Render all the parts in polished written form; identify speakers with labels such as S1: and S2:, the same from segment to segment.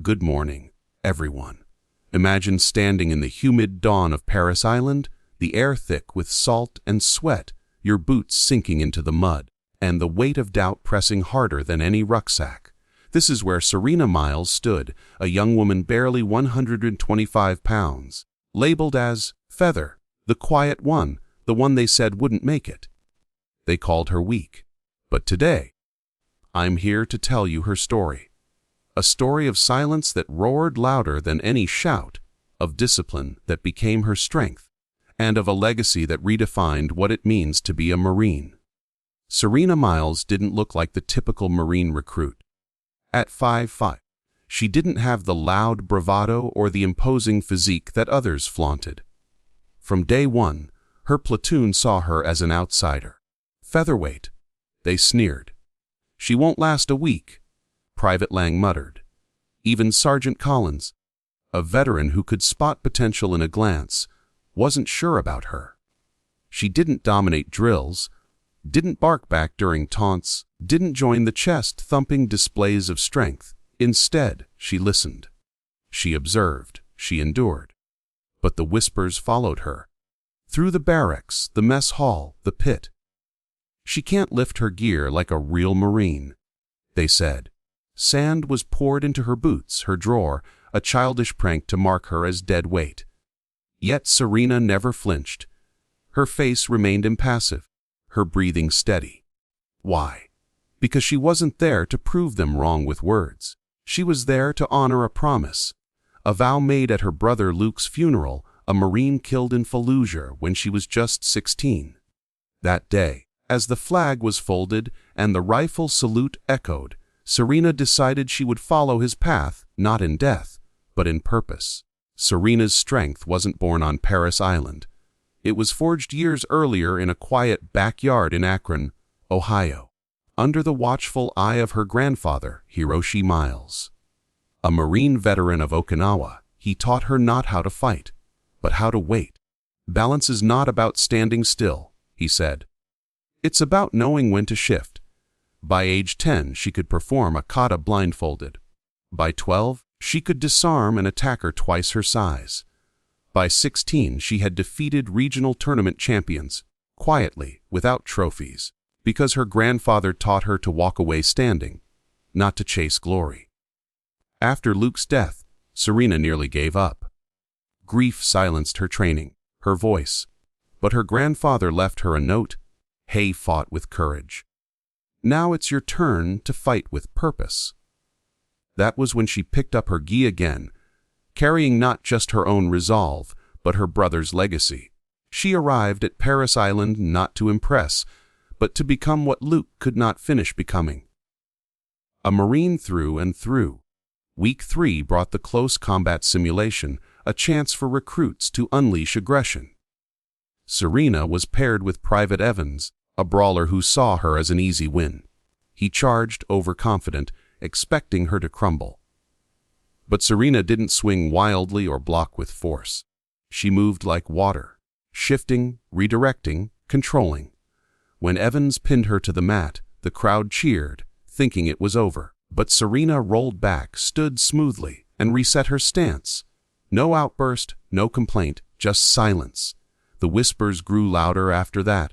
S1: Good morning, everyone. Imagine standing in the humid dawn of Paris Island, the air thick with salt and sweat, your boots sinking into the mud, and the weight of doubt pressing harder than any rucksack. This is where Serena Miles stood, a young woman barely 125 pounds, labeled as Feather, the quiet one, the one they said wouldn't make it. They called her weak. But today, I'm here to tell you her story. A story of silence that roared louder than any shout, of discipline that became her strength, and of a legacy that redefined what it means to be a Marine. Serena Miles didn't look like the typical Marine recruit. At 5'5", she didn't have the loud bravado or the imposing physique that others flaunted. From day one, her platoon saw her as an outsider. Featherweight, they sneered. She won't last a week, Private Lang muttered. Even Sergeant Collins, a veteran who could spot potential in a glance, wasn't sure about her. She didn't dominate drills, didn't bark back during taunts, didn't join the chest-thumping displays of strength. Instead, she listened. She observed, she endured. But the whispers followed her. Through the barracks, the mess hall, the pit. She can't lift her gear like a real Marine, they said. Sand was poured into her boots, her drawer, a childish prank to mark her as dead weight. Yet Serena never flinched. Her face remained impassive, her breathing steady. Why? Because she wasn't there to prove them wrong with words. She was there to honor a promise, a vow made at her brother Luke's funeral, a Marine killed in Fallujah when she was just 16. That day, as the flag was folded and the rifle salute echoed, Serena decided she would follow his path, not in death, but in purpose. Serena's strength wasn't born on Paris Island. It was forged years earlier in a quiet backyard in Akron, Ohio, under the watchful eye of her grandfather, Hiroshi Miles. A Marine veteran of Okinawa, he taught her not how to fight, but how to wait. Balance is not about standing still, he said. It's about knowing when to shift. By age 10, she could perform a kata blindfolded. By 12, she could disarm an attacker twice her size. By 16, she had defeated regional tournament champions, quietly, without trophies, because her grandfather taught her to walk away standing, not to chase glory. After Luke's death, Serena nearly gave up. Grief silenced her training, her voice, but her grandfather left her a note. Hay fought with courage. Now it's your turn to fight with purpose. That was when she picked up her gi again, carrying not just her own resolve, but her brother's legacy. She arrived at Paris Island not to impress, but to become what Luke could not finish becoming. A Marine through and through. Week 3 brought the close combat simulation, a chance for recruits to unleash aggression. Serena was paired with Private Evans, a brawler who saw her as an easy win. He charged, overconfident, expecting her to crumble. But Serena didn't swing wildly or block with force. She moved like water, shifting, redirecting, controlling. When Evans pinned her to the mat, the crowd cheered, thinking it was over. But Serena rolled back, stood smoothly, and reset her stance. No outburst, no complaint, just silence. The whispers grew louder after that.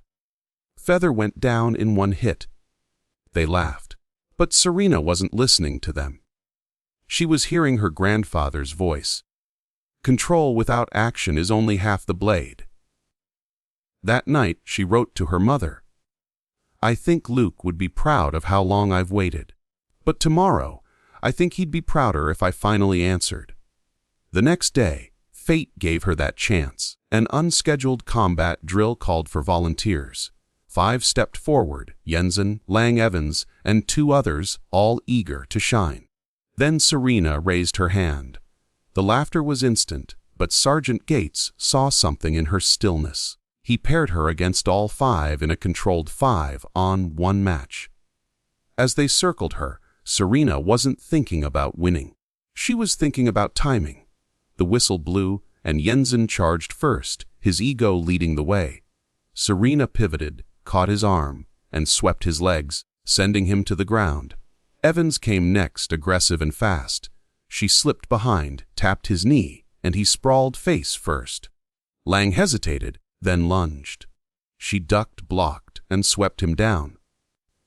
S1: Feather went down in one hit. They laughed. But Serena wasn't listening to them. She was hearing her grandfather's voice. Control without action is only half the blade. That night, she wrote to her mother. I think Luke would be proud of how long I've waited. But tomorrow, I think he'd be prouder if I finally answered. The next day, fate gave her that chance. An unscheduled combat drill called for volunteers. 5 stepped forward, Jensen, Lang Evans, and 2 others, all eager to shine. Then Serena raised her hand. The laughter was instant, but Sergeant Gates saw something in her stillness. He paired her against all 5 in a controlled 5-on-1 match. As they circled her, Serena wasn't thinking about winning. She was thinking about timing. The whistle blew, and Jensen charged first, his ego leading the way. Serena pivoted, caught his arm, and swept his legs, sending him to the ground. Evans came next, aggressive and fast. She slipped behind, tapped his knee, and he sprawled face first. Lang hesitated, then lunged. She ducked, blocked, and swept him down.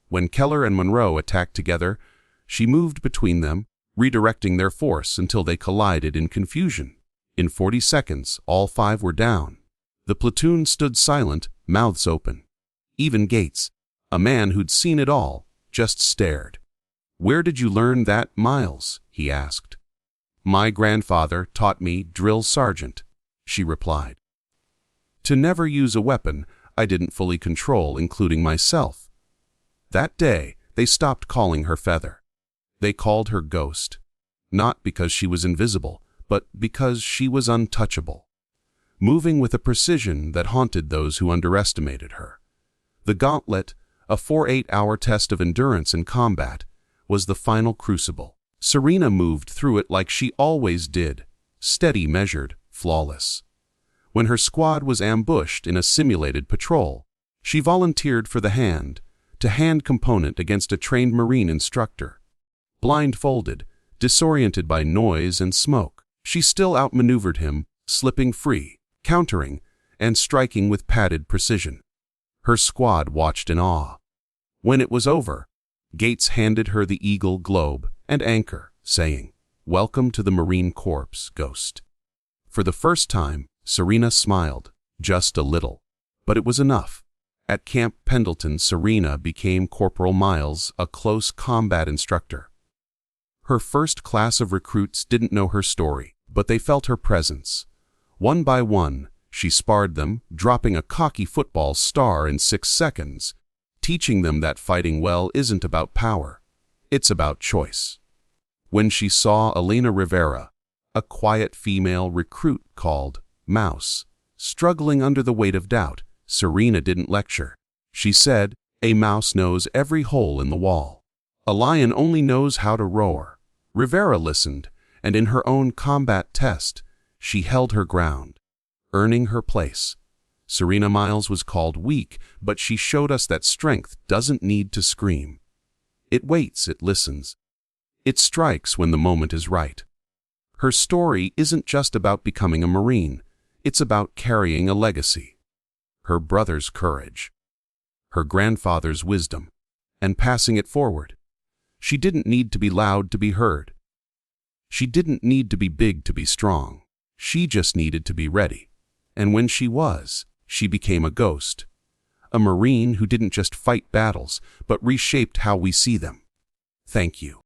S1: When Keller and Monroe attacked together, she moved between them, redirecting their force until they collided in confusion. In 40 seconds, all 5 were down. The platoon stood silent, mouths open. Even Gates, a man who'd seen it all, just stared. "Where did you learn that, Miles?" he asked. "My grandfather taught me, drill sergeant," she replied. "To never use a weapon I didn't fully control, including myself." That day, they stopped calling her Feather. They called her Ghost, not because she was invisible, but because she was untouchable, moving with a precision that haunted those who underestimated her. The gauntlet, a 48-hour test of endurance in combat, was the final crucible. Serena moved through it like she always did, steady, measured, flawless. When her squad was ambushed in a simulated patrol, she volunteered for the hand-to-hand component against a trained Marine instructor. Blindfolded, disoriented by noise and smoke, she still outmaneuvered him, slipping free, countering, and striking with padded precision. Her squad watched in awe. When it was over, Gates handed her the Eagle Globe and anchor, saying, "Welcome to the Marine Corps, Ghost." For the first time, Serena smiled, just a little, but it was enough. At Camp Pendleton, Serena became Corporal Miles, a close combat instructor. Her first class of recruits didn't know her story, but they felt her presence. One by one, she sparred them, dropping a cocky football star in 6 seconds, teaching them that fighting well isn't about power, it's about choice. When she saw Elena Rivera, a quiet female recruit called Mouse, struggling under the weight of doubt, Serena didn't lecture. She said, "A mouse knows every hole in the wall. A lion only knows how to roar." Rivera listened, and in her own combat test, she held her ground, earning her place. Serena Miles was called weak, but she showed us that strength doesn't need to scream. It waits, it listens. It strikes when the moment is right. Her story isn't just about becoming a Marine, it's about carrying a legacy. Her brother's courage, her grandfather's wisdom, and passing it forward. She didn't need to be loud to be heard. She didn't need to be big to be strong. She just needed to be ready. And when she was, she became a ghost. A Marine who didn't just fight battles, but reshaped how we see them. Thank you.